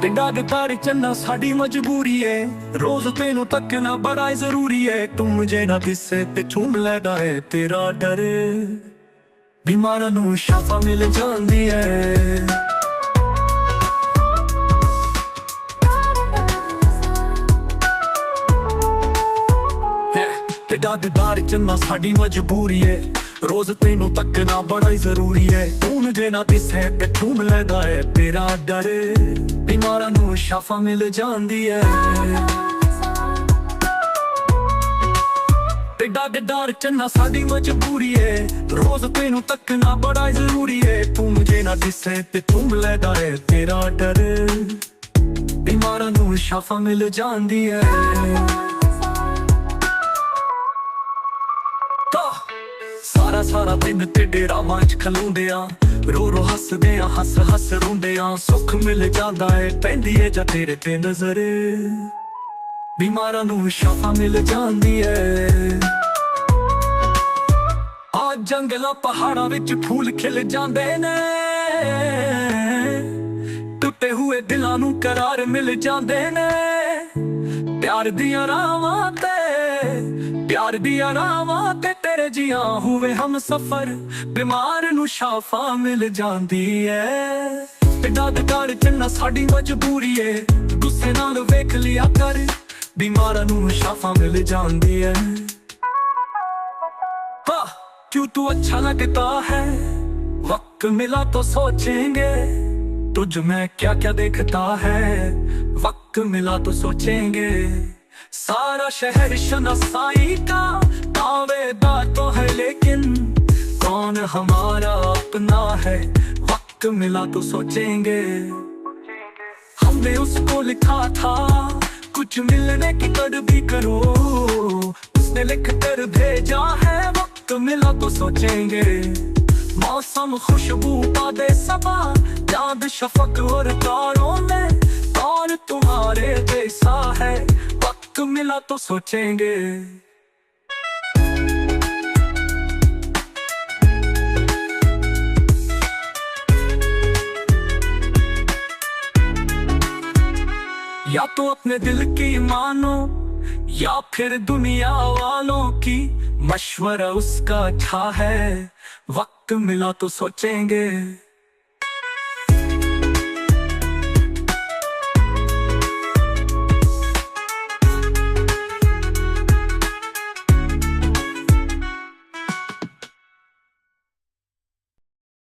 ਪਿੰਡਾਂ ਦੇ ਤਾਰੇ ਚੰਨਾ ਸਾਡੀ ਮਜਬੂਰੀ ਏ, ਰੋਜ਼ ਤੈਨੂੰ ਤੱਕਣਾ ਬੜਾ ਜ਼ਰੂਰੀ ਏ। ਤੂੰ ਮੁਝੇ ਨਾ ਦਿਸੇ ਤੇ ਝੂਮ ਲੈਦਾ ਏ ਤੇਰਾ ਡਰ, ਬਿਮਾਰਾਂ ਨੂੰ ਸ਼ਾਫਾ ਮਿਲ ਜਾਂਦੀ ਏ। ਪਿੰਡਾਂ ਦੇ ਤਾਰੇ ਚੰਨਾ ਸਾਡੀ ਮਜਬੂਰੀ ਏ, ਰੋਜ਼ ਤੈਨੂੰ ਤੱਕਣਾ ਬੜਾ ਜ਼ਰੂਰੀ ਏ। ਤੂੰ ਮੁਝੇ ਨਾ ਦਿਸੇ ਤੇ ਝੂਮ ਲੈਦਾ ਏ ਤੇਰਾ ਡਰ, ਬਿਮਾਰਾਂ ਨੂੰ ਸ਼ਾਫਾ ਮਿਲ ਜਾਂਦੀ ਏ। ਪਿੰਡਾਂ ਦੇ ਡਰ ਚੰਨਾ ਸਾਡੀ ਮਜਬੂਰੀ ਏ, ਰੋਜ਼ ਤੈਨੂੰ ਤੱਕਣਾ ਬੜਾ ਜ਼ਰੂਰੀ ਏ। ਤੂੰ ਮੁਝੇ ਨਾ ਦਿਸੇ ਤੇ ਝੂਮ ਲੈਦਾ ਏ ਤੇਰਾ ਡਰ, ਬਿਮਾਰਾਂ ਨੂੰ ਸ਼ਾਫਾ ਮਿਲ ਜਾਂਦੀ ਏ। ਸਾਰਾ ਦਿਨ ਤੇ ਡੇਰਾ ਮਾਂਚ ਖਲੂੰਦੇ ਆ, ਰੋ ਰੋ ਹੱਸਦੇ ਆ, ਹੱਸ ਹੱਸ ਰੋਂਦੇ ਆ। ਸੁੱਖ ਮਿਲ ਜਾਂਦਾ ਏ ਪੈਂਦੀ ਏ ਜਾਂ ਤੇਰੇ ਤੇ ਨਜ਼ਰ, ਬਿਮਾਰਾਂ ਨੂੰ ਸ਼ਾਫਾ ਮਿਲ ਜਾਂਦੀ ਏ। ਆ ਜੰਗਲਾਂ ਪਹਾੜਾਂ ਵਿੱਚ ਫੂਲ ਖਿਲ ਜਾਂਦੇ ਨੇ, ਟੁੱਟੇ ਹੋਏ ਦਿਲਾਂ ਨੂੰ ਕਰਾਰ ਮਿਲ ਜਾਂਦੇ ਨੇ। ਪਿਆਰ ਦੀਆਂ ਰਾਵਾਂ ਤੇ ਤੇਰੇ ਜੀਆਂ ਹੋਵੇ ਹਮ ਸਫਰ, ਬਿਮਾਰ ਨੂੰ ਸ਼ਾਫਾ ਮਿਲ ਜਾਂਦੀ ਏ। ਪਿੰਡਾਂ ਦੇ ਡਰ ਚੰਨਾ ਸਾਡੀ ਮਜਬੂਰੀ ਏ, ਗੁੱਸੇ ਨਾਲ ਵੇਖ ਲਿਆ ਕਰ, ਬਿਮਾਰਾਂ ਨੂੰ ਸ਼ਾਫਾ ਮਿਲ ਜਾਂਦੀ ਏ। क्यों तू अच्छा लगता है, वक्त मिला तो सोचेंगे, तुझ में क्या क्या देखता है, वक्त मिला तो सोचेंगे। सारा शहर शनासाई का दावेदार तो है, लेकिन कौन हमारा अपना है, वक्त मिला तो सोचेंगे। हमने उसको लिखा था कुछ मिलने की कदर करो, उसने लिख कर भेजा है, वक्त मिला तो सोचेंगे। मौसम खुशबू दे सबा, चांद शफक और तारों में, और तुम्हारे जैसा है, वक्त मिला तो सोचेंगे। या तो अपने दिल की मानो, या फिर दुनिया वालों की, मशवरा उसका अच्छा है, वक्त मिला तो सोचेंगे।